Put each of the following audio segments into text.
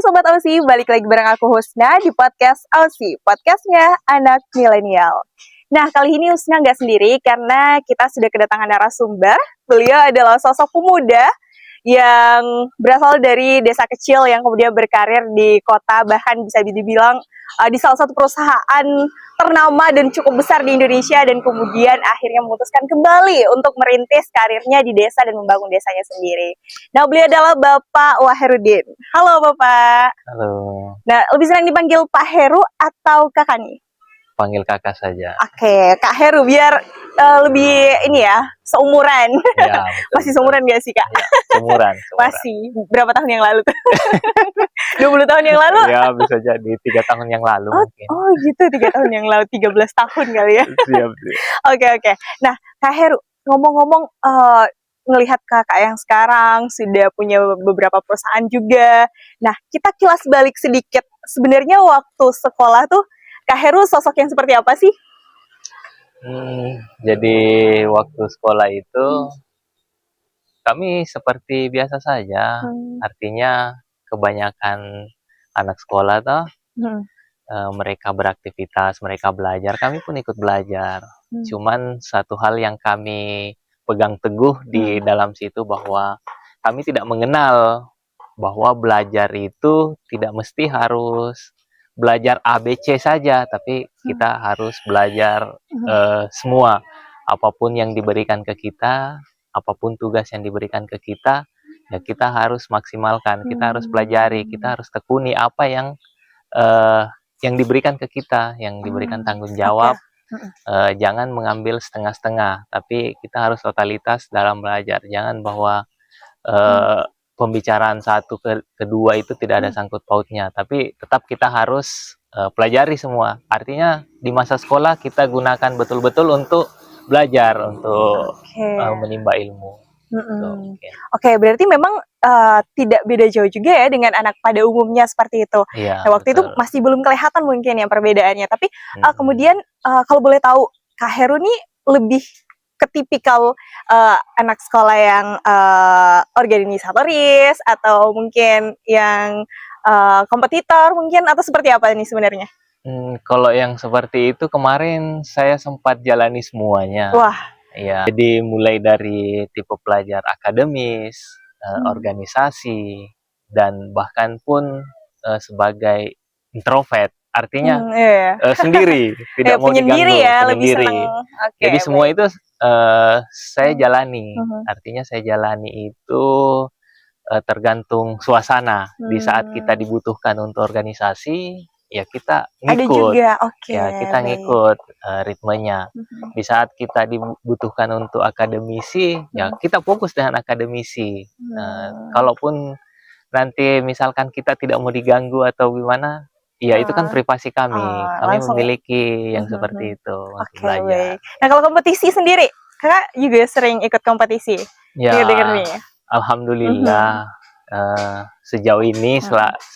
Sobat Aussie, balik lagi bareng aku Husna di podcast Aussie, podcastnya anak milenial. Nah, kali ini Husna nggak sendiri karena kita sudah kedatangan narasumber. Beliau adalah sosok pemuda yang berasal dari desa kecil yang kemudian berkarir di kota, bahkan bisa dibilang di salah satu perusahaan ternama dan cukup besar di Indonesia, dan kemudian akhirnya memutuskan kembali untuk merintis karirnya di desa dan membangun desanya sendiri. Nah, beliau adalah Bapak Waherudin. Halo Bapak. Halo, Nah, lebih sering dipanggil Pak Heru atau Kakak nih? panggil kakak saja. Oke, Kak Heru biar lebih ini ya, seumuran. Ya, betul, Masih seumuran gak sih Kak? Ya, seumuran. Masih. Berapa tahun yang lalu tuh? 20 tahun yang lalu? Ya, bisa jadi 3 tahun yang lalu mungkin. Oh gitu, 3 tahun yang lalu, 13 tahun kali ya. Siap. Oke. Nah, Kak Heru, ngomong-ngomong, ngelihat kakak yang sekarang sudah punya beberapa perusahaan juga. Nah, kita kilas balik sedikit. Sebenarnya waktu sekolah tuh, Kak Heru sosok yang seperti apa sih? Jadi waktu sekolah itu kami seperti biasa saja. Artinya kebanyakan anak sekolah toh mereka beraktivitas, mereka belajar, kami pun ikut belajar. Cuman satu hal yang kami pegang teguh di dalam situ bahwa kami tidak mengenal bahwa belajar itu tidak mesti harus belajar ABC saja, tapi kita harus belajar semua. Apapun yang diberikan ke kita, apapun tugas yang diberikan ke kita, ya kita harus maksimalkan, kita harus pelajari, kita harus tekuni apa yang diberikan ke kita, yang diberikan tanggung jawab. Jangan mengambil setengah-setengah, tapi kita harus totalitas dalam belajar. Jangan bahwa pembicaraan satu kedua itu tidak ada sangkut pautnya, tapi tetap kita harus pelajari semua. Artinya di masa sekolah kita gunakan betul-betul untuk belajar, untuk menimba ilmu. Oke, berarti memang tidak beda jauh juga ya dengan anak pada umumnya seperti itu. Iya, nah, waktu betul. itu masih belum kelihatan mungkin ya perbedaannya. Tapi kemudian kalau boleh tahu, Kak Heru nih lebih ke tipikal anak sekolah yang organisatoris atau mungkin yang kompetitor mungkin, atau seperti apa nih sebenarnya? Kalau yang seperti itu kemarin saya sempat jalani semuanya. Wah. Ya, jadi mulai dari tipe pelajar akademis, organisasi, dan bahkan pun sebagai introvert, artinya sendiri, tidak mau diganggu, sendiri. Jadi semua itu saya jalani. Artinya saya jalani itu tergantung suasana. Di saat kita dibutuhkan untuk organisasi, ya kita ngikut. Ada juga, ya kita ngikut ritmenya. Di saat kita dibutuhkan untuk akademisi, ya kita fokus dengan akademisi. Kalaupun nanti misalkan kita tidak mau diganggu atau gimana, ya itu kan privasi kami. Kami memiliki yang seperti itu untuk belajar. Nah, kalau kompetisi sendiri, Kakak juga sering ikut kompetisi? Ya, alhamdulillah. Sejauh ini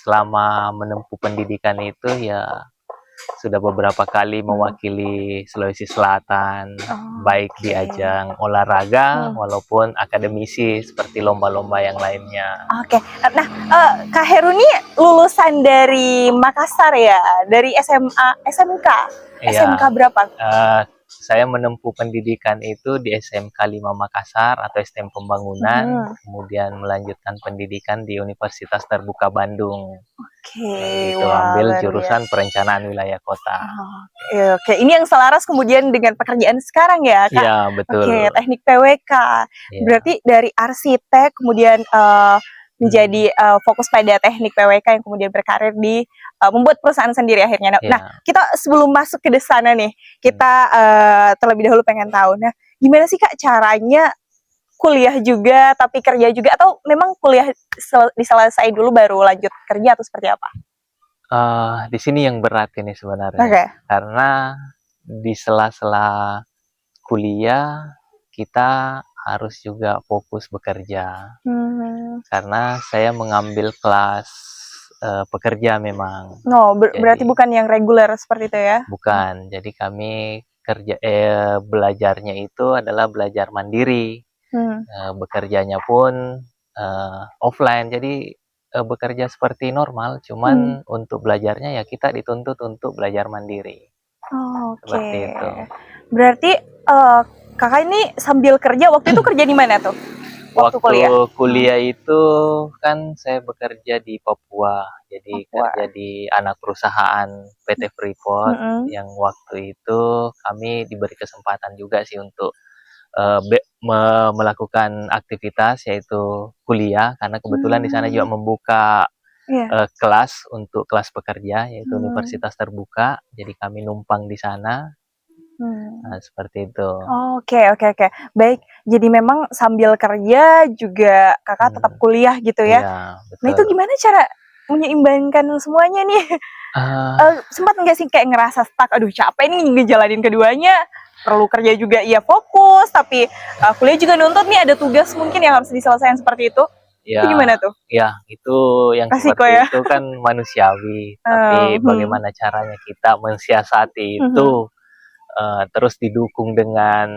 selama menempuh pendidikan itu ya sudah beberapa kali mewakili Sulawesi Selatan, baik di ajang olahraga walaupun akademisi seperti lomba-lomba yang lainnya. Oke. Nah, Kak Heru ini lulusan dari Makassar ya, dari SMK berapa? Saya menempuh pendidikan itu di SMK 5 Makassar atau STM Pembangunan, kemudian melanjutkan pendidikan di Universitas Terbuka Bandung. Itu ambil jurusan perencanaan wilayah kota. Oke, ini yang selaras kemudian dengan pekerjaan sekarang ya, Kak? Iya, betul. Oke, teknik PWK. Berarti dari arsitek kemudian menjadi fokus pada teknik PWK yang kemudian berkarir di membuat perusahaan sendiri akhirnya. Nah, kita sebelum masuk ke sana nih, kita terlebih dahulu pengen tahu, nah gimana sih Kak caranya kuliah juga tapi kerja juga, atau memang kuliah diselesai dulu baru lanjut kerja, atau seperti apa? Di sini yang berat ini sebenarnya, karena di sela-sela kuliah kita harus juga fokus bekerja. Karena saya mengambil kelas pekerja memang. Berarti bukan yang reguler seperti itu ya? Bukan. Jadi kami belajarnya itu adalah belajar mandiri. Bekerjanya pun offline. Jadi bekerja seperti normal, cuman untuk belajarnya ya kita dituntut untuk belajar mandiri. Seperti Oke. itu. Berarti kakak ini sambil kerja, waktu itu kerja di mana tuh? Waktu kuliah itu kan saya bekerja di Papua, jadi kerja di anak perusahaan PT Freeport yang waktu itu kami diberi kesempatan juga sih untuk melakukan aktivitas yaitu kuliah, karena kebetulan di sana juga membuka kelas untuk kelas pekerja yaitu universitas terbuka, jadi kami numpang di sana. Nah, seperti itu. Oke. Baik, jadi memang sambil kerja juga kakak tetap kuliah gitu ya? Iya, betul. Nah itu gimana cara menyeimbangkan semuanya nih? Sempat nggak sih kayak ngerasa stuck, aduh capek nih ngejalanin keduanya, perlu kerja juga iya fokus, tapi kuliah juga nuntut nih, ada tugas mungkin yang harus diselesaikan seperti itu. Ya, itu gimana tuh? Ya, itu yang Resiko seperti ya? itu kan manusiawi, tapi bagaimana caranya kita mensiasati itu, terus didukung dengan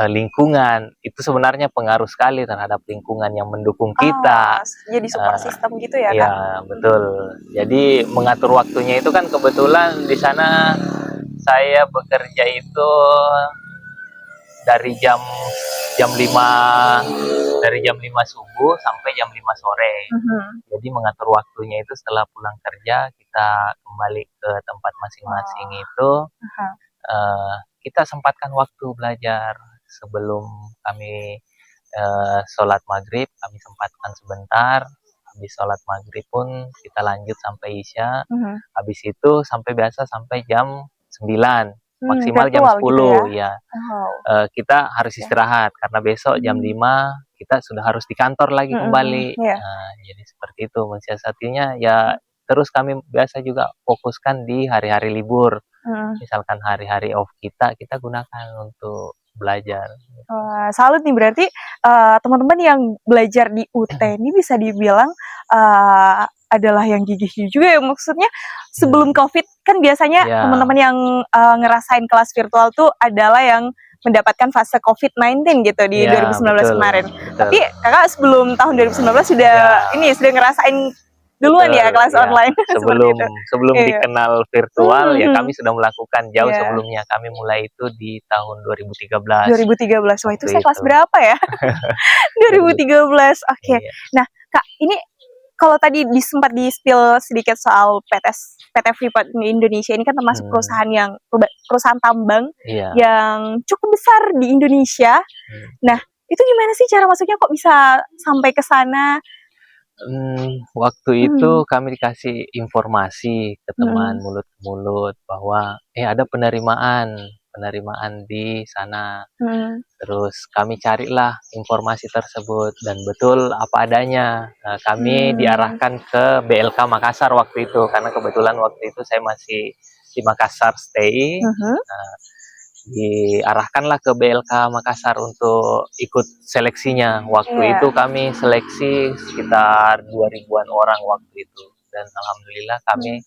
lingkungan, itu sebenarnya pengaruh sekali terhadap lingkungan yang mendukung kita. Jadi support system gitu ya, Kak? Iya, betul. Jadi mengatur waktunya itu kan kebetulan di sana saya bekerja itu dari jam 5 subuh sampai jam 5 sore. Jadi mengatur waktunya itu setelah pulang kerja kita kembali ke tempat masing-masing itu kita sempatkan waktu belajar. Sebelum kami sholat maghrib kami sempatkan sebentar. Habis sholat maghrib pun kita lanjut sampai isya. Habis itu sampai jam 9. Maksimal jam 10 gitu ya. Kita harus istirahat karena besok jam 5 kita sudah harus di kantor lagi kembali. Jadi seperti itu mensiasatinya ya. Terus kami biasa juga fokuskan di hari-hari libur. Misalkan hari-hari off kita gunakan untuk belajar. Salut nih, berarti teman-teman yang belajar di UT ini bisa dibilang adalah yang gigih juga ya. Maksudnya sebelum COVID kan biasanya teman-teman yang ngerasain kelas virtual tuh adalah yang mendapatkan fase COVID-19 gitu di 2019 kemarin. Tapi kakak sebelum tahun 2019 sudah sudah ngerasain duluan ya kelas online. Sebelum dikenal virtual ya kami sudah melakukan jauh sebelumnya. Kami mulai itu di tahun 2013. 2013, wah itu saya kelas berapa ya? 2013, oke. Nah Kak, ini kalau tadi sempat di-spill sedikit soal PT Freeport di Indonesia, ini kan termasuk perusahaan tambang yang cukup besar di Indonesia. Nah, itu gimana sih cara masuknya, kok bisa sampai ke sana? Waktu itu kami dikasih informasi ke teman mulut ke mulut bahwa ada penerimaan di sana. Terus kami carilah informasi tersebut dan betul apa adanya. Kami diarahkan ke BLK Makassar waktu itu karena kebetulan waktu itu saya masih di Makassar stay. Diarahkanlah ke BLK Makassar untuk ikut seleksinya. Waktu itu kami seleksi sekitar 2000-an orang waktu itu, dan alhamdulillah kami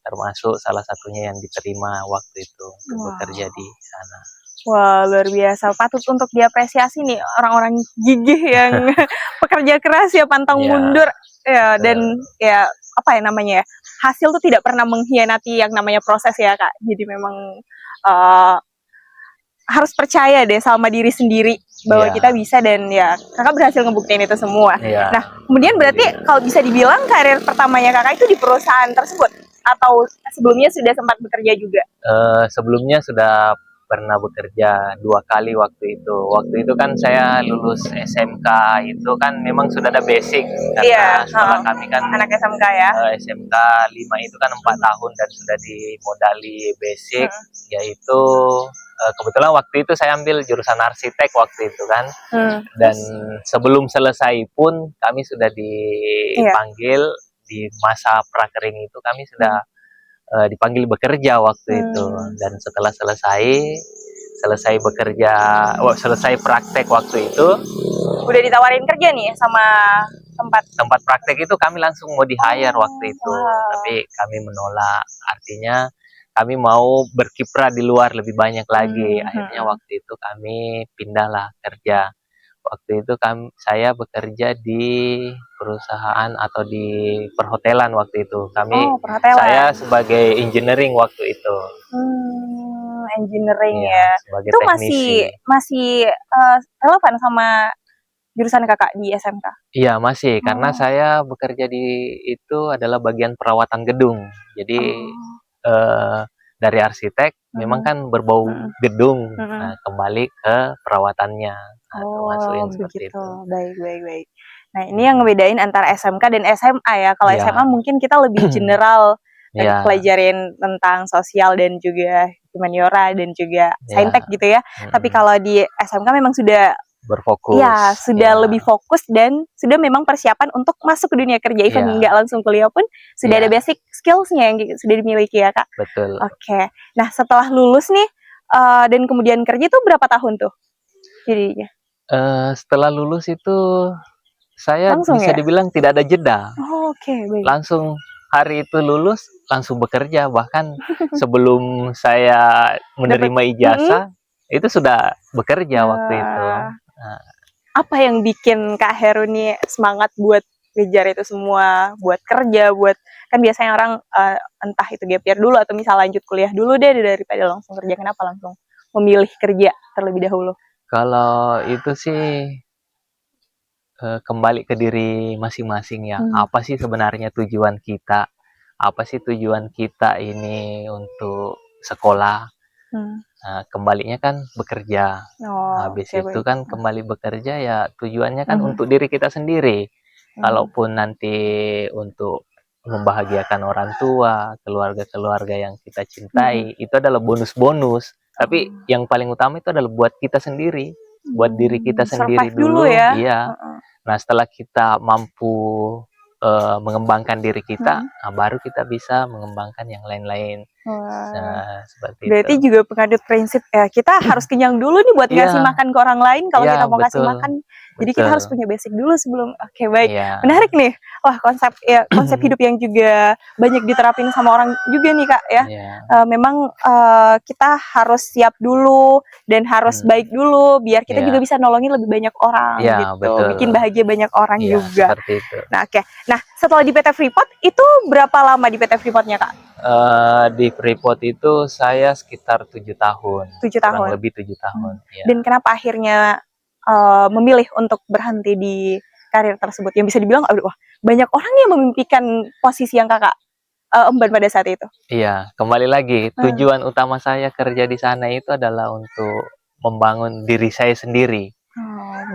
termasuk salah satunya yang diterima waktu itu untuk bekerja di sana. Wah, luar biasa, patut untuk diapresiasi nih orang-orang gigih yang pekerja keras ya, pantang mundur ya, dan ya apa ya namanya ya, hasil tuh tidak pernah mengkhianati yang namanya proses ya Kak. Jadi memang harus percaya deh sama diri sendiri bahwa kita bisa, dan ya kakak berhasil ngebuktiin itu semua. Nah kemudian berarti kalau bisa dibilang karir pertamanya kakak itu di perusahaan tersebut atau sebelumnya sudah sempat bekerja juga? Sebelumnya sudah pernah bekerja 2 kali waktu itu. Waktu itu kan saya lulus SMK itu kan memang sudah ada basic karena sekolah kami kan anak SMK ya. SMK 5 itu kan 4 tahun dan sudah dimodali basic, yaitu kebetulan waktu itu saya ambil jurusan arsitek waktu itu kan. Dan sebelum selesai pun kami sudah dipanggil di masa prakering itu, kami sudah dipanggil bekerja waktu itu. Dan setelah selesai bekerja, selesai praktek waktu itu, udah ditawarin kerja nih sama tempat praktek itu, kami langsung mau di hire waktu itu. Tapi kami menolak, artinya kami mau berkiprah di luar lebih banyak lagi. Akhirnya waktu itu kami pindahlah kerja Waktu itu saya bekerja di perusahaan atau di perhotelan waktu itu. Oh, perhotelan. Saya sebagai engineering waktu itu. Engineering Iya, ya. sebagai Itu teknisi. masih relevan sama jurusan kakak di SMK? Iya, masih. Karena saya bekerja di itu adalah bagian perawatan gedung. Jadi dari arsitek memang kan berbau gedung. Nah, kembali ke perawatannya. Nah, termasukin seperti Begitu. itu. Baik. Nah, ini yang ngebedain antara SMK dan SMA ya. Kalau SMA mungkin kita lebih general, pelajarin tentang sosial dan juga humaniora dan juga saintek gitu ya. Tapi kalau di SMK memang sudah berfokus. Ya, sudah lebih fokus dan sudah memang persiapan untuk masuk ke dunia kerja. Even nggak langsung kuliah pun sudah ada basic skills-nya yang sudah dimiliki ya, Kak. Betul. Oke. Nah, setelah lulus nih dan kemudian kerja tuh berapa tahun tuh jadinya? Setelah lulus itu saya Langsung bisa dibilang tidak ada jeda. Oke, baik. Langsung hari itu lulus langsung bekerja, bahkan sebelum saya menerima ijazah itu sudah bekerja waktu itu. Apa yang bikin Kak Heru nih semangat buat ngejar itu semua, buat kerja, kan biasanya orang entah itu gap year dulu atau misal lanjut kuliah dulu deh daripada langsung kerja. Kenapa langsung memilih kerja terlebih dahulu? Kalau itu sih kembali ke diri masing-masing ya. Apa sih sebenarnya tujuan kita? Apa sih tujuan kita ini untuk sekolah? Nah, kembalinya kan bekerja. Habis itu kan kembali bekerja ya tujuannya kan untuk diri kita sendiri. Kalaupun nanti untuk membahagiakan orang tua, keluarga-keluarga yang kita cintai, itu adalah bonus-bonus. Tapi yang paling utama itu adalah buat kita sendiri, buat diri kita sendiri dulu. Iya. Nah, setelah kita mampu mengembangkan diri kita, baru kita bisa mengembangkan yang lain-lain. Nah, seperti Berarti itu. juga pengadut prinsip ya, kita harus kenyang dulu nih buat ngasih makan ke orang lain kalau kita mau kasih makan. Jadi kita harus punya basic dulu sebelum. Oke, baik. Menarik nih. Wah, konsep hidup yang juga banyak diterapin sama orang juga nih, Kak ya. Memang kita harus siap dulu dan harus baik dulu biar kita juga bisa nolongin lebih banyak orang gitu. Betul. Bikin bahagia banyak orang juga. Seperti itu. Nah, oke. Nah, setelah di PT Freeport itu berapa lama di PT Freeport-nya, Kak? Di Freeport itu saya sekitar 7 tahun. 7 tahun. Kurang lebih 7 tahun. Ya. Dan kenapa akhirnya memilih untuk berhenti di karir tersebut? Yang bisa dibilang, wah, banyak orang yang memimpikan posisi yang kakak emban pada saat itu. Iya, kembali lagi. Tujuan utama saya kerja di sana itu adalah untuk membangun diri saya sendiri.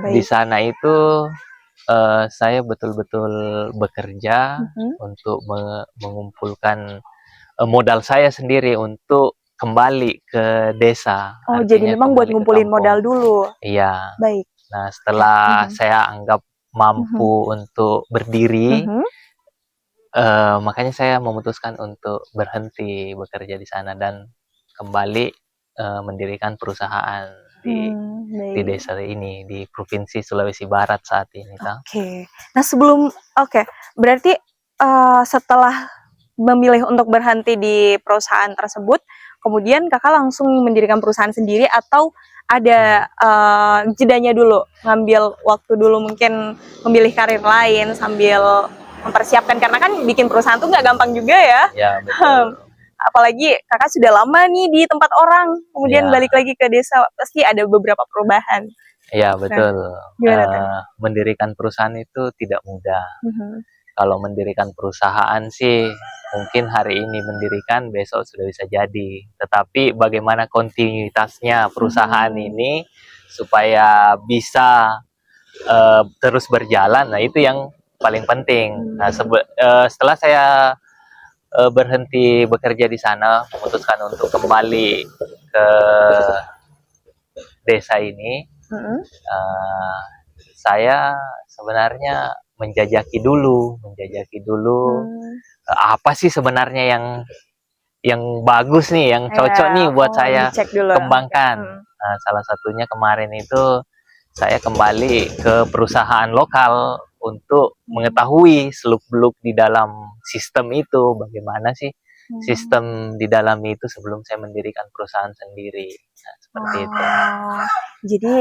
Di sana itu saya betul-betul bekerja untuk mengumpulkan modal saya sendiri untuk kembali ke desa. Jadi memang buat ngumpulin modal dulu. Iya. Baik. Nah, setelah saya anggap mampu untuk berdiri, makanya saya memutuskan untuk berhenti bekerja di sana dan kembali mendirikan perusahaan di desa ini, di Provinsi Sulawesi Barat saat ini. Oke. Nah, berarti setelah memilih untuk berhenti di perusahaan tersebut, kemudian kakak langsung mendirikan perusahaan sendiri atau ada jedanya dulu, ngambil waktu dulu mungkin memilih karir lain sambil mempersiapkan, karena kan bikin perusahaan tuh nggak gampang juga ya. Ya, betul. Apalagi kakak sudah lama nih di tempat orang, kemudian balik lagi ke desa, pasti ada beberapa perubahan. Iya, betul. Mendirikan perusahaan itu tidak mudah. Kalau mendirikan perusahaan sih mungkin hari ini mendirikan, besok sudah bisa jadi. Tetapi bagaimana kontinuitasnya perusahaan ini supaya bisa terus berjalan, nah itu yang paling penting. Nah, setelah saya berhenti bekerja di sana, memutuskan untuk kembali ke desa ini, saya sebenarnya menjajaki dulu apa sih sebenarnya yang bagus nih, yang cocok nih buat saya kembangkan. Nah, salah satunya kemarin itu saya kembali ke perusahaan lokal untuk mengetahui seluk-beluk di dalam sistem itu, bagaimana sih sistem di dalam itu sebelum saya mendirikan perusahaan sendiri. Nah, seperti itu. Jadi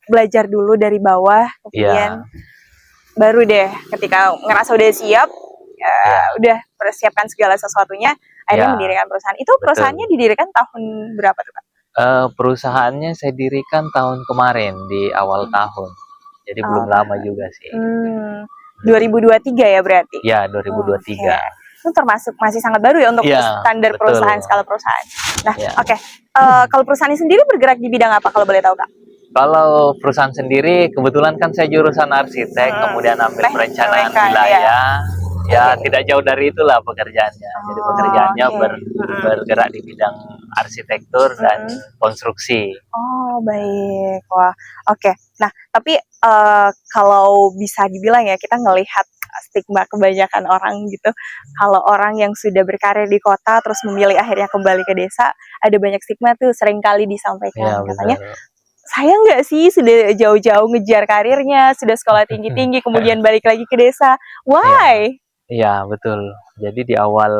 belajar dulu dari bawah, kemudian baru deh ketika ngerasa udah siap, udah persiapkan segala sesuatunya, akhirnya mendirikan perusahaan. Itu perusahaannya didirikan tahun berapa tuh, Kak? Perusahaannya saya dirikan tahun kemarin di awal tahun, jadi belum lama juga sih. 2023 ya berarti? Ya, 2023. Itu termasuk masih sangat baru ya untuk standar perusahaan, skala perusahaan. Nah, kalau perusahaan ini sendiri bergerak di bidang apa kalau boleh tahu, Kak? Kalau perusahaan sendiri, kebetulan kan saya jurusan arsitek, kemudian ambil perencanaan wilayah. Ya, tidak jauh dari itulah pekerjaannya. Jadi pekerjaannya bergerak di bidang arsitektur dan konstruksi. Oh, baik. Wah, oke. Nah, tapi kalau bisa dibilang ya, kita ngelihat stigma kebanyakan orang gitu. Kalau orang yang sudah berkarir di kota terus memilih akhirnya kembali ke desa, ada banyak stigma tuh sering kali disampaikan. Katanya, saya nggak sih sudah jauh-jauh ngejar karirnya, sudah sekolah tinggi-tinggi, kemudian balik lagi ke desa. Why? Iya, betul. Jadi di awal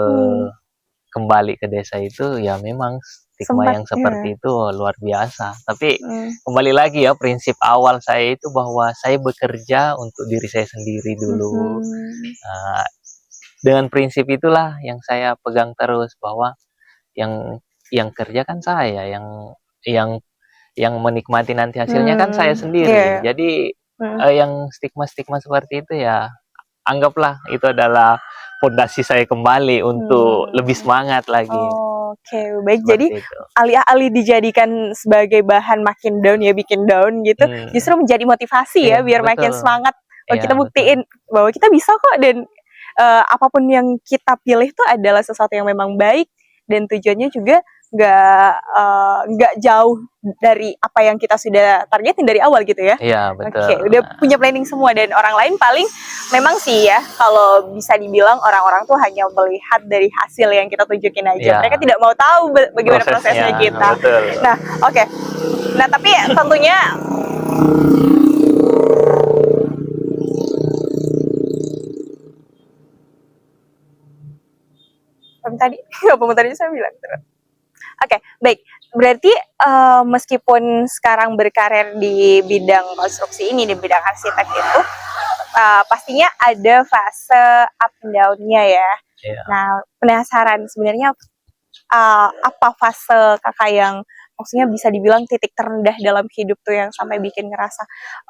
kembali ke desa itu ya memang stigma yang seperti itu luar biasa. Tapi kembali lagi ya, prinsip awal saya itu bahwa saya bekerja untuk diri saya sendiri dulu. Dengan prinsip itulah yang saya pegang terus, bahwa yang kerja kan saya, yang menikmati nanti hasilnya kan saya sendiri. Jadi yang stigma-stigma seperti itu ya, anggaplah itu adalah fondasi saya kembali untuk lebih semangat lagi. Oke, baik. Jadi alih-alih dijadikan sebagai bahan makin down ya, bikin down gitu, justru menjadi motivasi ya, biar makin semangat. Kita buktiin bahwa kita bisa kok, dan apapun yang kita pilih tuh adalah sesuatu yang memang baik, dan tujuannya juga nggak jauh dari apa yang kita sudah targetin dari awal gitu ya. Iya, betul. Oke, udah punya planning semua, dan orang lain paling memang sih ya, kalau bisa dibilang orang-orang tuh hanya melihat dari hasil yang kita tunjukin aja. Mereka tidak mau tahu bagaimana prosesnya kita. Betul. Nah, oke. Nah, tapi tentunya tadi saya bilang terus. Oke, baik. Berarti meskipun sekarang berkarir di bidang konstruksi ini, di bidang arsitek itu, pastinya ada fase up and down-nya ya. Nah, penasaran sebenarnya apa fase Kakak yang maksudnya bisa dibilang titik terendah dalam hidup tuh, yang sampai bikin ngerasa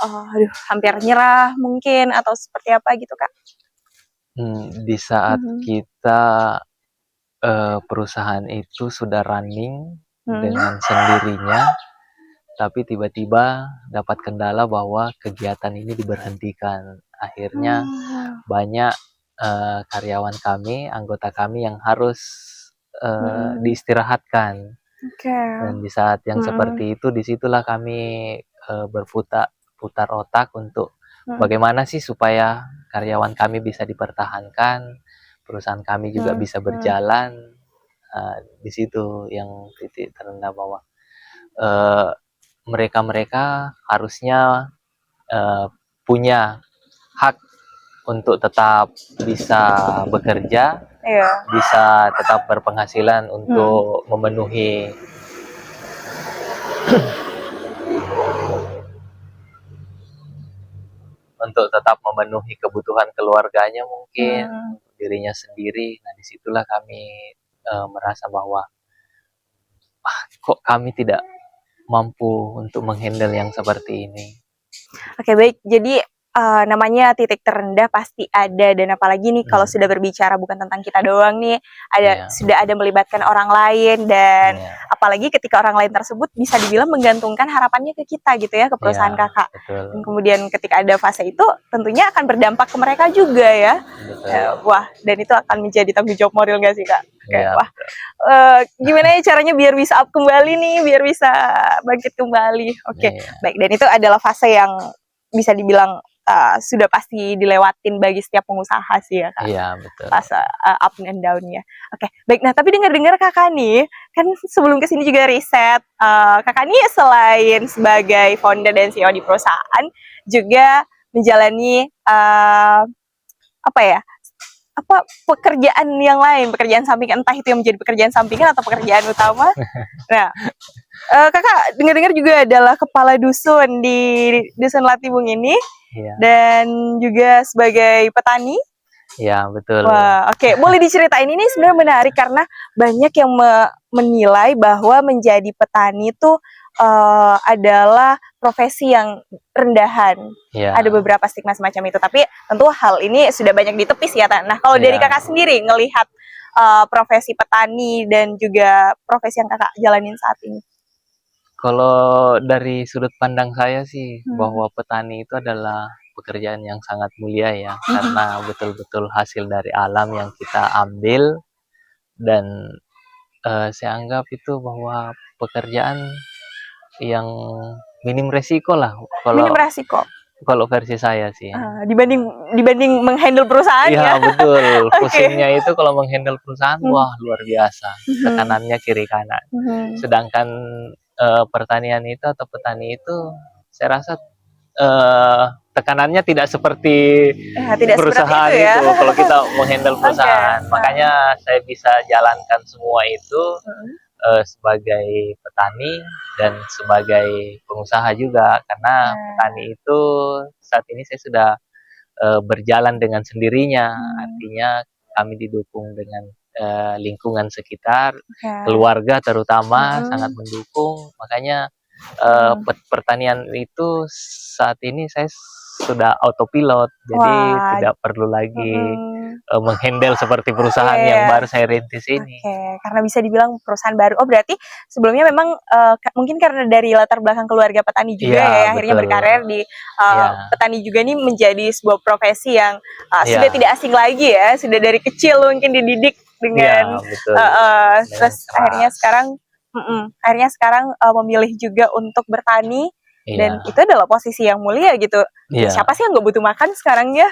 aduh, hampir nyerah mungkin, atau seperti apa gitu, Kak? Di saat kita perusahaan itu sudah running dengan sendirinya, tapi tiba-tiba dapat kendala bahwa kegiatan ini diberhentikan. Akhirnya banyak karyawan kami, anggota kami yang harus diistirahatkan. Dan di saat yang seperti itu, disitulah kami berputar otak untuk bagaimana sih supaya karyawan kami bisa dipertahankan, perusahaan kami juga bisa berjalan. Di situ yang titik terendah, bahwa mereka harusnya punya hak untuk tetap bisa bekerja, bisa tetap berpenghasilan untuk memenuhi untuk tetap memenuhi kebutuhan keluarganya mungkin, dirinya sendiri. Nah, disitulah kami merasa bahwa kok kami tidak mampu untuk menghandle yang seperti ini. Oke, baik. Jadi namanya titik terendah pasti ada, dan apalagi nih kalau sudah berbicara bukan tentang kita doang nih, sudah ada melibatkan orang lain, dan apalagi ketika orang lain tersebut bisa dibilang menggantungkan harapannya ke kita gitu ya, ke perusahaan Kakak. Dan kemudian ketika ada fase itu tentunya akan berdampak ke mereka juga ya. Wah, dan itu akan menjadi tanggung jawab moral gak sih, Kak? Wah, gimana ya caranya biar bisa up kembali nih, biar bisa bangkit kembali. Baik, dan itu adalah fase yang bisa dibilang sudah pasti dilewatin bagi setiap pengusaha sih ya, Kak. Iya, betul. Fase up and down-nya. Oke, baik. Nah, tapi dengar-dengar Kakak nih, kan sebelum kesini juga riset, Kakak nih selain sebagai founder dan CEO di perusahaan, juga menjalani apa pekerjaan yang lain, pekerjaan sampingan, entah itu yang menjadi pekerjaan sampingan atau pekerjaan utama. Nah, kakak dengar-dengar juga adalah kepala dusun di dusun Latibung ini, dan juga sebagai petani. Ya, betul. Wah, oke. Boleh diceritain, ini sebenarnya menarik karena banyak yang menilai bahwa menjadi petani itu adalah profesi yang rendahan. Ada beberapa stigma semacam itu, tapi tentu hal ini sudah banyak ditepis ya. Nah, kalau dari kakak sendiri ngelihat profesi petani dan juga profesi yang kakak jalanin saat ini. Kalau dari sudut pandang saya sih, bahwa petani itu adalah pekerjaan yang sangat mulia ya, karena betul-betul hasil dari alam yang kita ambil, dan saya anggap itu bahwa pekerjaan yang minim resiko lah. Minim resiko. Kalau versi saya sih. Dibanding menghandle perusahaan ya. Iya, betul. Pusingnya itu kalau menghandle perusahaan, wah luar biasa. Tekanannya kiri kanan. Sedangkan pertanian itu atau petani itu, saya rasa tekanannya tidak seperti perusahaan seperti itu, ya? itu. Kalau kita menghandle perusahaan, makanya saya bisa jalankan semua itu sebagai petani dan sebagai pengusaha juga, karena petani itu saat ini saya sudah berjalan dengan sendirinya. Artinya kami didukung dengan lingkungan sekitar, keluarga terutama sangat mendukung. Makanya pertanian itu saat ini saya sudah autopilot, jadi tidak perlu lagi menghandle seperti perusahaan yang baru saya rintis ini. Karena bisa dibilang perusahaan baru. Oh, berarti sebelumnya memang mungkin karena dari latar belakang keluarga petani juga ya, akhirnya berkarir di petani juga ini menjadi sebuah profesi yang sudah tidak asing lagi ya, sudah dari kecil mungkin dididik dengan terus akhirnya sekarang memilih juga untuk bertani. Dan itu adalah posisi yang mulia gitu. Siapa sih yang nggak butuh makan sekarang ya?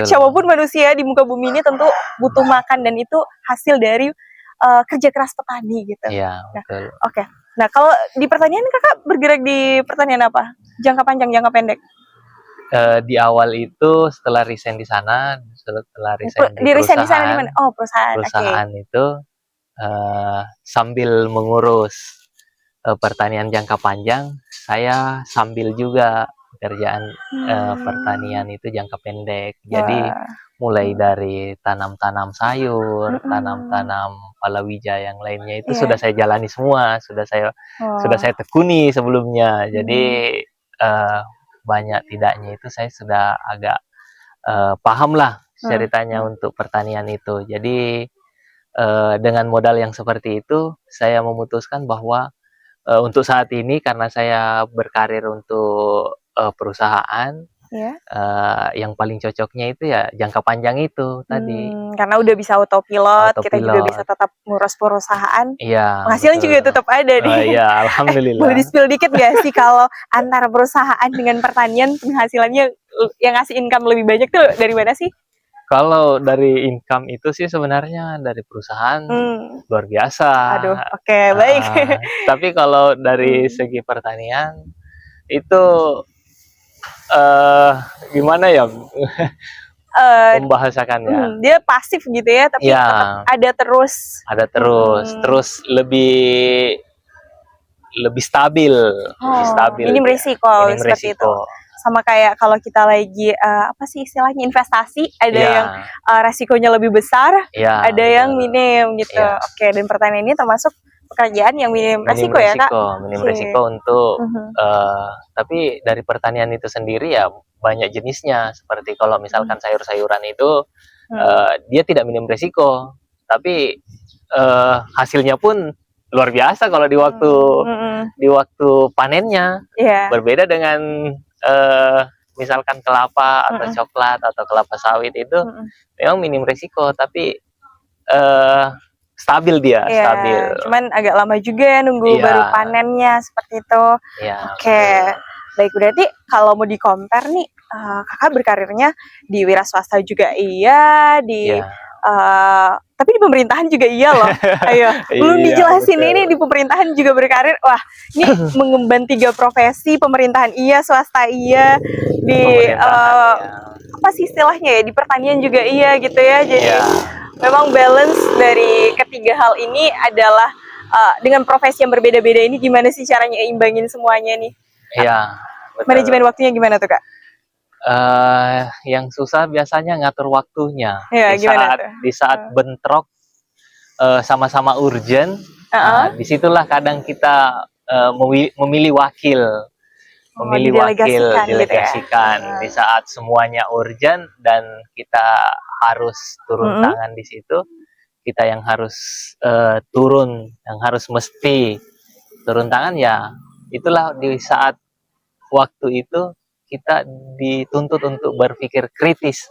Siapapun manusia di muka bumi ini tentu butuh makan, dan itu hasil dari kerja keras petani gitu. Oke. Nah, kalau di pertanian kakak bergerak di pertanian apa? Jangka panjang, jangka pendek? Di awal itu setelah resign di sana, setelah resign di resign di sana di mana? Oh, perusahaan. Perusahaan itu sambil mengurus pertanian jangka panjang, saya sambil juga pekerjaan pertanian itu jangka pendek. Jadi mulai dari tanam-tanam sayur, tanam-tanam palawija yang lainnya itu sudah saya jalani semua, sudah saya tekuni sebelumnya. Jadi banyak tidaknya itu saya sudah agak paham lah ceritanya untuk pertanian itu. Jadi dengan modal yang seperti itu, saya memutuskan bahwa untuk saat ini, karena saya berkarir untuk perusahaan, yang paling cocoknya itu ya jangka panjang itu tadi. Karena udah bisa autopilot, kita juga bisa tetap ngurus perusahaan. Penghasilan juga tetap ada nih. Alhamdulillah. Boleh di-spill dikit gak sih kalau antara perusahaan dengan pertanian penghasilannya yang ngasih income lebih banyak tuh dari mana sih? Kalau dari income itu sih sebenarnya dari perusahaan luar biasa. Aduh, baik. Tapi kalau dari segi pertanian itu gimana ya membahasakannya? Dia pasif gitu ya, tapi tetap ada terus. Terus lebih stabil, minim risiko seperti itu. Sama kayak kalau kita lagi apa sih istilahnya, investasi, ada yang resikonya lebih besar, ada yang minim gitu. Dan pertanian ini termasuk pekerjaan yang minim resiko ya Kak? Minim resiko untuk tapi dari pertanian itu sendiri ya banyak jenisnya. Seperti kalau misalkan sayur-sayuran itu dia tidak minim resiko, tapi hasilnya pun luar biasa kalau di waktu panennya. Berbeda dengan misalkan kelapa atau coklat atau kelapa sawit itu memang minim risiko, tapi stabil dia. Stabil. Cuman agak lama juga ya nunggu baru panennya seperti itu. Baik, berarti kalau mau di-compare nih, kakak berkarirnya di wira swasta juga tapi di pemerintahan juga loh. Ayo, belum dijelasin ini di pemerintahan juga berkarir. Wah, ini mengemban 3 profesi, pemerintahan swasta di apa sih istilahnya ya, di pertanian juga iya gitu ya. Jadi Iya. memang balance dari ketiga hal ini adalah dengan profesi yang berbeda-beda ini gimana sih caranya imbangin semuanya nih? Iya, betul. Manajemen waktunya gimana tuh, Kak? Yang susah biasanya ngatur waktunya. Ya, gimana tuh? Di saat bentrok sama-sama urgent, disitulah kadang kita memilih wakil. Didelegasikan gitu ya? Delegasikan di saat semuanya urgent dan kita harus turun tangan di situ, kita yang harus turun, yang harus mesti turun tangan ya. Itulah di saat waktu itu kita dituntut untuk berpikir kritis,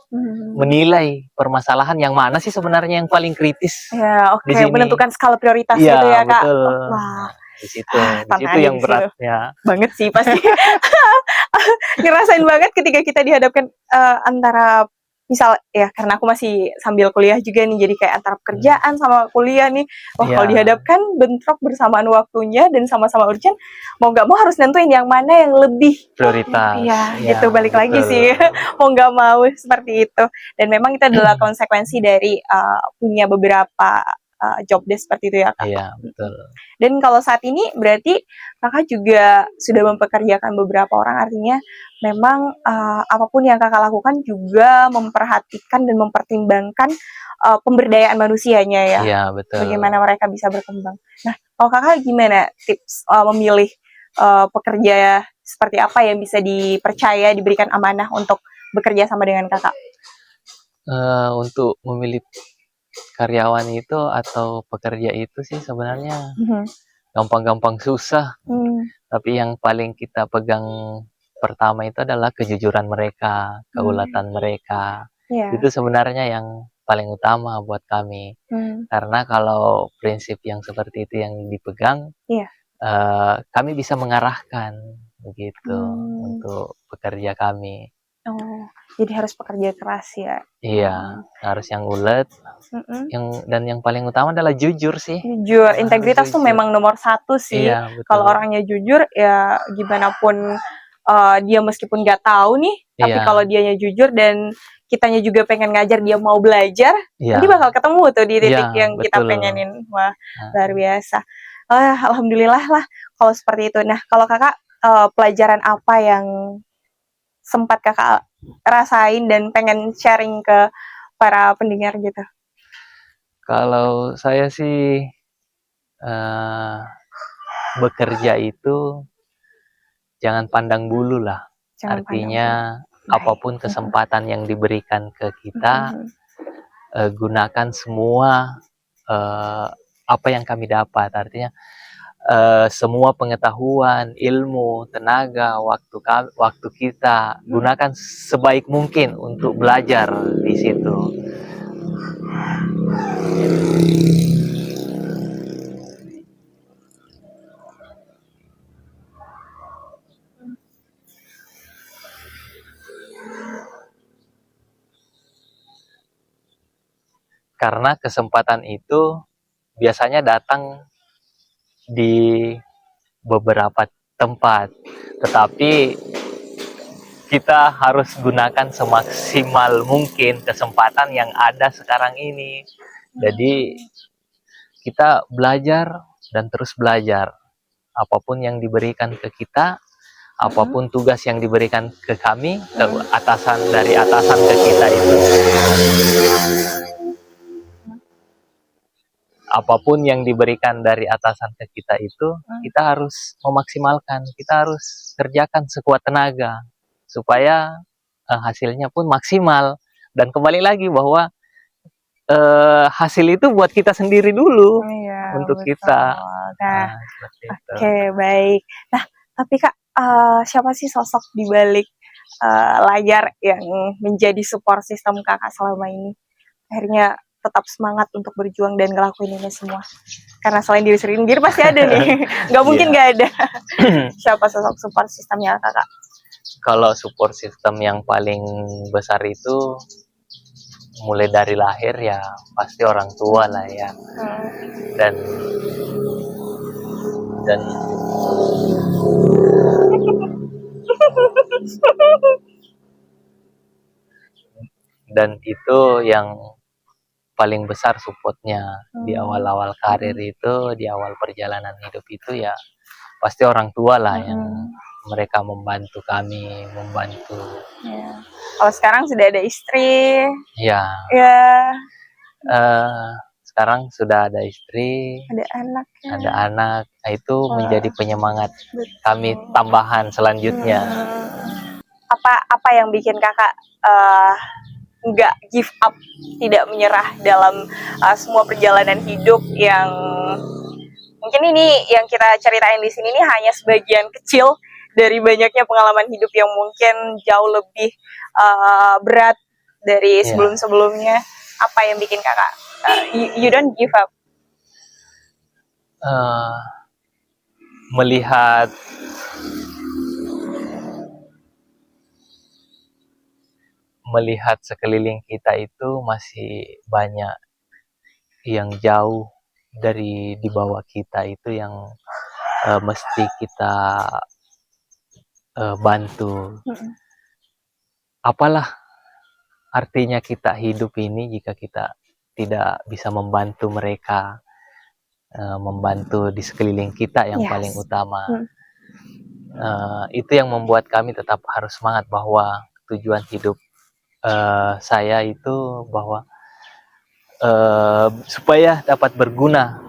menilai permasalahan yang mana sih sebenarnya yang paling kritis. Ya, oke, di sini. menentukan skala prioritas Iya, gitu ya, Kak. betul. Wah, di situ yang beratnya banget sih pasti. Ngerasain banget ketika kita dihadapkan antara misal ya, karena aku masih sambil kuliah juga nih, jadi kayak antara pekerjaan sama kuliah nih. Wah, kalau dihadapkan bentrok bersamaan waktunya dan sama-sama urgent, mau nggak mau harus nentuin yang mana yang lebih prioritas. Iya, gitu, balik lagi sih. Mau nggak mau seperti itu. Dan memang itu adalah konsekuensi dari punya beberapa job desk seperti itu ya, Kak. Iya, betul. Dan kalau saat ini berarti Kakak juga sudah mempekerjakan beberapa orang, artinya memang apapun yang Kakak lakukan juga memperhatikan dan mempertimbangkan pemberdayaan manusianya ya. Iya, betul. Bagaimana mereka bisa berkembang. Nah, kalau Kakak gimana tips memilih pekerja seperti apa yang bisa dipercaya, diberikan amanah untuk bekerja sama dengan Kakak? Untuk memilih karyawan itu atau pekerja itu sih sebenarnya gampang-gampang susah. Tapi yang paling kita pegang pertama itu adalah kejujuran mereka, keulatan mereka. Itu sebenarnya yang paling utama buat kami. Karena kalau prinsip yang seperti itu yang dipegang, kami bisa mengarahkan begitu untuk pekerja kami. Oh, jadi harus pekerja keras ya? Iya, harus yang ulet. Dan yang paling utama adalah jujur sih. Jujur, integritas tuh memang nomor satu sih. Iya, kalau orangnya jujur ya gimana pun dia meskipun nggak tahu nih, tapi kalau dianya jujur dan kitanya juga pengen ngajar, dia mau belajar, nanti bakal ketemu tuh di titik yang kita pengenin. Wah, luar biasa. Alhamdulillah lah kalau seperti itu. Nah, kalau Kakak pelajaran apa yang sempat Kakak rasain dan pengen sharing ke para pendengar gitu? Kalau saya sih bekerja itu jangan pandang bulu lah. Artinya apapun kesempatan yang diberikan ke kita, gunakan semua apa yang kami dapat. Artinya semua pengetahuan, ilmu, tenaga, waktu kita gunakan sebaik mungkin untuk belajar di situ. Karena kesempatan itu biasanya datang di beberapa tempat, tetapi kita harus gunakan semaksimal mungkin kesempatan yang ada sekarang ini. Jadi kita belajar dan terus belajar. Apapun yang diberikan ke kita, apapun tugas yang diberikan ke kami, ke atasan ke kita itu, apapun yang diberikan dari atasan ke kita itu, kita harus memaksimalkan, kita harus kerjakan sekuat tenaga supaya hasilnya pun maksimal. Dan kembali lagi bahwa hasil itu buat kita sendiri dulu, untuk betul. Kita. Nah, oke, baik. Nah, tapi Kak, siapa sih sosok di balik layar yang menjadi support sistem Kakak selama ini? Akhirnya tetap semangat untuk berjuang dan ngelakuin ini semua. Karena selain diri sendiri pasti ada nih. Nggak mungkin nggak ada. Siapa sosok support sistemnya Kakak? Kalau support sistem yang paling besar itu mulai dari lahir ya pasti orang tua lah ya. Dan dan itu yang paling besar supportnya di awal-awal karir itu, di awal perjalanan hidup itu ya pasti orang tua lah yang mereka membantu kami, membantu. Ya. Kalau sekarang sudah ada istri. Ya. Ya. Sekarang sudah ada istri, ada anak. Ya. Ada anak. Nah, itu menjadi penyemangat kami tambahan selanjutnya. Apa yang bikin kakak nggak give up, tidak menyerah dalam semua perjalanan hidup yang mungkin ini yang kita ceritain di sini ini hanya sebagian kecil dari banyaknya pengalaman hidup yang mungkin jauh lebih berat dari sebelum-sebelumnya. Apa yang bikin kakak you don't give up? Melihat sekeliling kita itu masih banyak yang jauh dari di bawah kita itu yang mesti kita bantu. Apalah artinya kita hidup ini jika kita tidak bisa membantu mereka, membantu di sekeliling kita yang paling utama. Itu yang membuat kami tetap harus semangat bahwa tujuan hidup saya itu bahwa supaya dapat berguna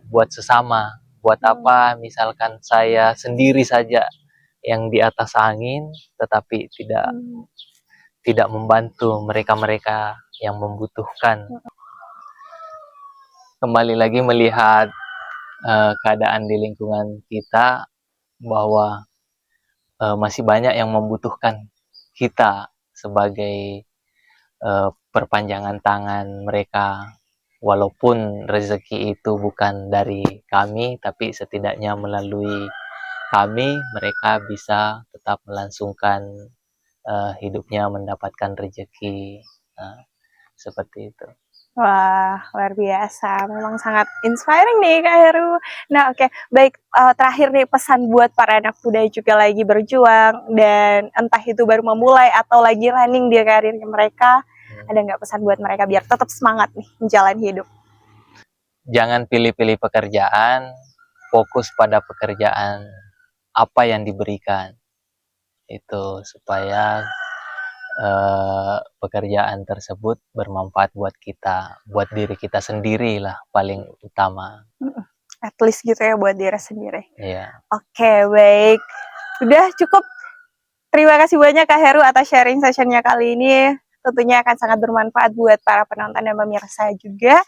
buat sesama. Buat apa misalkan saya sendiri saja yang di atas angin tetapi tidak membantu mereka-mereka yang membutuhkan. Kembali lagi melihat keadaan di lingkungan kita bahwa masih banyak yang membutuhkan kita sebagai perpanjangan tangan mereka, walaupun rezeki itu bukan dari kami, tapi setidaknya melalui kami mereka bisa tetap melangsungkan hidupnya, mendapatkan rezeki, seperti itu. Wah, luar biasa. Memang sangat inspiring nih Kak Heru. Nah, oke. Baik, terakhir nih pesan buat para anak muda juga lagi berjuang dan entah itu baru memulai atau lagi running di karirnya mereka. Ada nggak pesan buat mereka biar tetap semangat nih menjalani hidup? Jangan pilih-pilih pekerjaan, fokus pada pekerjaan apa yang diberikan. Itu supaya pekerjaan tersebut bermanfaat buat kita, buat diri kita sendiri lah paling utama. At least gitu ya buat diri sendiri. Iya. Oke, baik. Udah cukup. Terima kasih banyak Kak Heru atas sharing sessionnya kali ini. Tentunya akan sangat bermanfaat buat para penonton dan pemirsa juga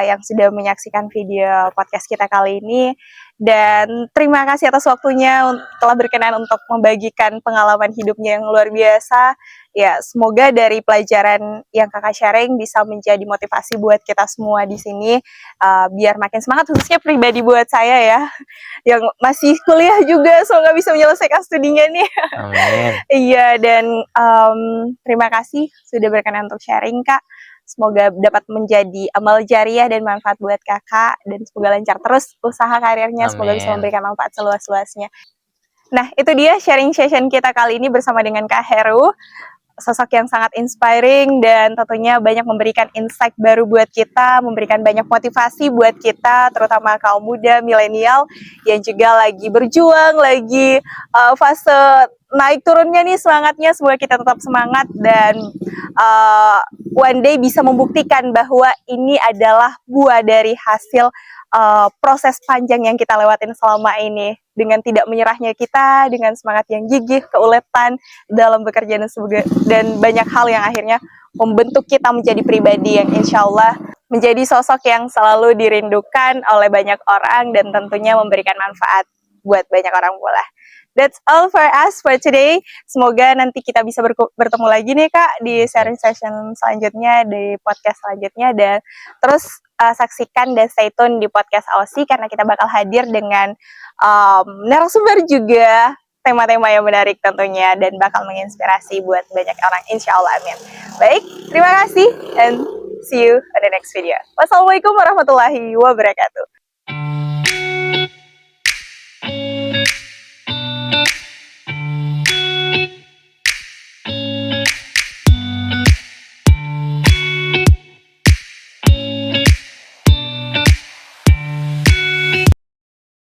yang sudah menyaksikan video podcast kita kali ini. Dan terima kasih atas waktunya telah berkenan untuk membagikan pengalaman hidupnya yang luar biasa. Ya, semoga dari pelajaran yang kakak sharing bisa menjadi motivasi buat kita semua di sini, biar makin semangat, khususnya pribadi buat saya ya, yang masih kuliah juga, semoga bisa menyelesaikan studinya nih. Amin. Iya, dan terima kasih sudah berkenan untuk sharing Kak. Semoga dapat menjadi amal jariah dan manfaat buat kakak, dan semoga lancar terus usaha karirnya. Amin. Semoga bisa memberikan manfaat seluas-luasnya. Nah, itu dia sharing session kita kali ini bersama dengan Kak Heru. Sosok yang sangat inspiring dan tentunya banyak memberikan insight baru buat kita, memberikan banyak motivasi buat kita, terutama kaum muda, milenial yang juga lagi berjuang, lagi fase naik turunnya nih semangatnya. Semoga kita tetap semangat dan one day bisa membuktikan bahwa ini adalah buah dari hasil proses panjang yang kita lewatin selama ini. Dengan tidak menyerahnya kita, dengan semangat yang gigih, keuletan dalam bekerja dan banyak hal yang akhirnya membentuk kita menjadi pribadi yang insya Allah menjadi sosok yang selalu dirindukan oleh banyak orang dan tentunya memberikan manfaat buat banyak orang pula. That's all for us for today. Semoga nanti kita bisa bertemu lagi nih Kak di sharing session selanjutnya, di podcast selanjutnya, dan terus saksikan dan stay tune di podcast AOSI karena kita bakal hadir dengan narasumber juga, tema-tema yang menarik tentunya dan bakal menginspirasi buat banyak orang, insya Allah, amin. Baik, terima kasih and see you on the next video. Wassalamualaikum warahmatullahi wabarakatuh.